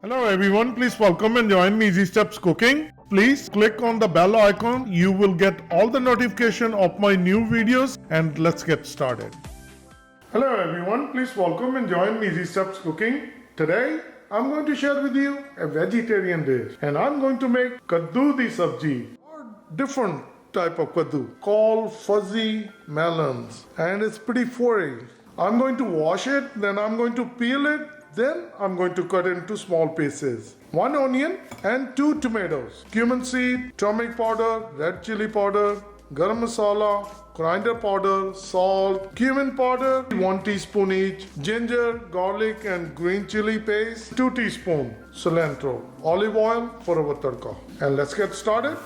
Hello everyone, please welcome and join me Easy Steps Cooking. Please click on the bell icon. You will get all the notification of my new videos and let's get started. Hello everyone, please welcome and join me Easy Steps Cooking. Today I'm going to share with you a vegetarian dish and I'm going to make Kaddu di sabji or different type of kaddu called fuzzy melons, and it's pretty furry. I'm going to wash it, then I'm going to peel it. Then I'm going to cut into small pieces. 1 onion and 2 tomatoes. Cumin seed, turmeric powder, red chili powder, garam masala, coriander powder, salt, cumin powder, 1 teaspoon each, ginger, garlic and green chili paste, 2 teaspoon cilantro, olive oil for our tadka. And let's get started.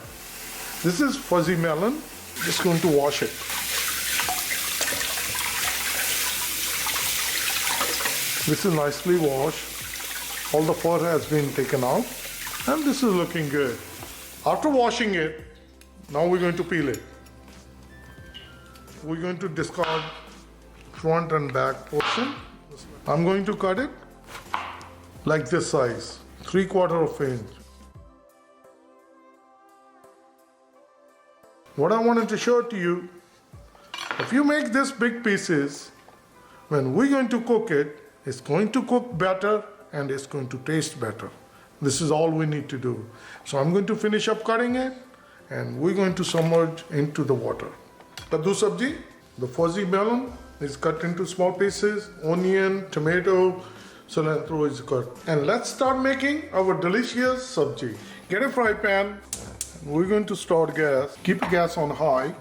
This is fuzzy melon. Just going to wash it. This is nicely washed. All the fur has been taken out and this is looking good. After washing it, now we're going to peel it. We're going to discard front and back portion. I'm going to cut it like this size, 3/4 inch. What I wanted to show to you, if you make this big pieces, when we're going to cook it, it's going to cook better and it's going to taste better. This is all we need to do. So I'm going to finish up cutting it and we're going to submerge into the water. Kaddu sabji, the fuzzy melon is cut into small pieces, onion, tomato, cilantro is cut. And let's start making our delicious sabji. Get a fry pan. We're going to start gas. Keep gas on high.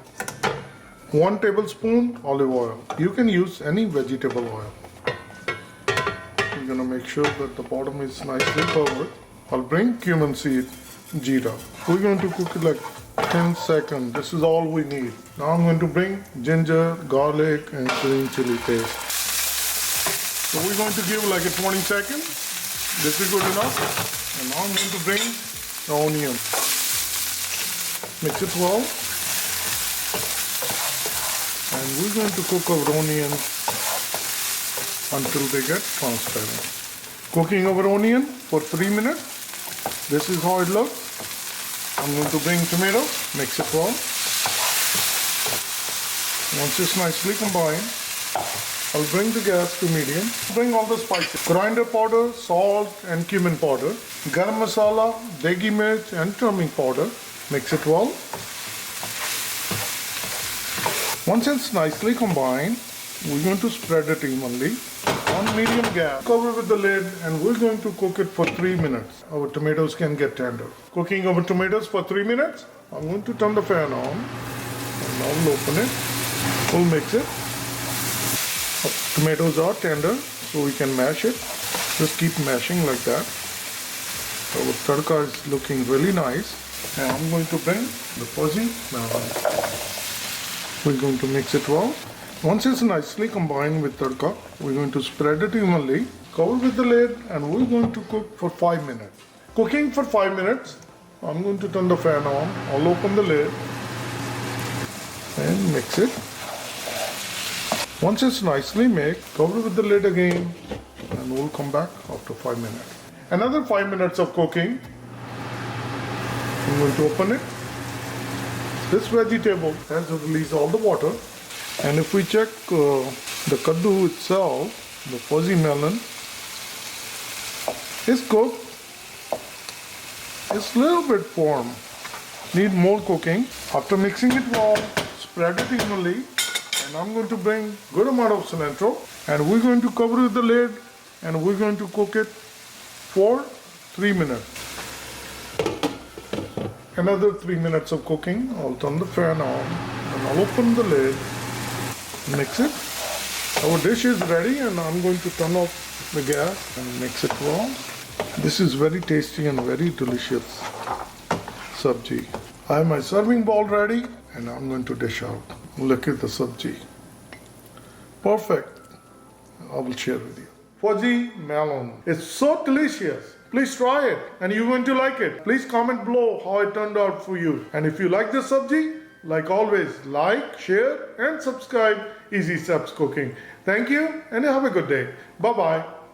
1 tablespoon olive oil. You can use any vegetable oil. We're going to make sure that the bottom is nicely covered. I'll bring cumin seed, jeera. We're going to cook it like 10 seconds. This is all we need. Now I'm going to bring ginger, garlic and green chili paste. So we're going to give like a 20 seconds. This is good enough. And now I'm going to bring the onion. Mix it well. And we're going to cook our onion until they get transparent. Cooking our onion for 3 minutes. This is how it looks. I'm going to bring tomato, mix it well. Once it's nicely combined, I'll bring the gas to medium. Bring all the spices. Coriander powder, salt and cumin powder. Garam masala, degi mirch and turmeric powder. Mix it well. Once it's nicely combined, we're going to spread it evenly on medium gas. Cover with the lid and we're going to cook it for 3 minutes. Our tomatoes can get tender. Cooking our tomatoes for 3 minutes. I'm going to turn the fan on and now we'll open it. We'll mix it. Our tomatoes are tender so we can mash it. Just keep mashing like that. Our tadka is looking really nice. And I'm going to bring the fuzzy melon. We're going to mix it well. Once it's nicely combined with tadka, we're going to spread it evenly, cover with the lid, and we're going to cook for 5 minutes. Cooking for 5 minutes, I'm going to turn the fan on. I'll open the lid and mix it. Once it's nicely mixed, cover with the lid again, and we'll come back after 5 minutes. Another 5 minutes of cooking. I'm going to open it. This vegetable has released all the water. And if we check the kaddu itself, the fuzzy melon, is cooked. It's a little bit firm. Need more cooking. After mixing it well, spread it evenly. And I'm going to bring good amount of cilantro. And we're going to cover with the lid. And we're going to cook it for 3 minutes. Another 3 minutes of cooking. I'll turn the fan on. And I'll open the lid. Mix it. Our dish is ready and I'm going to turn off the gas and mix it well. This is very tasty and very delicious sabji. I have my serving bowl ready and I'm going to dish out. Look at the sabji. Perfect. I will share with you. Fuzzy melon. It's so delicious. Please try it and you're going to like it. Please comment below how it turned out for you. And if you like this sabji, like always, like, share and subscribe Easy Steps Cooking. Thank you and have a good day. Bye-bye.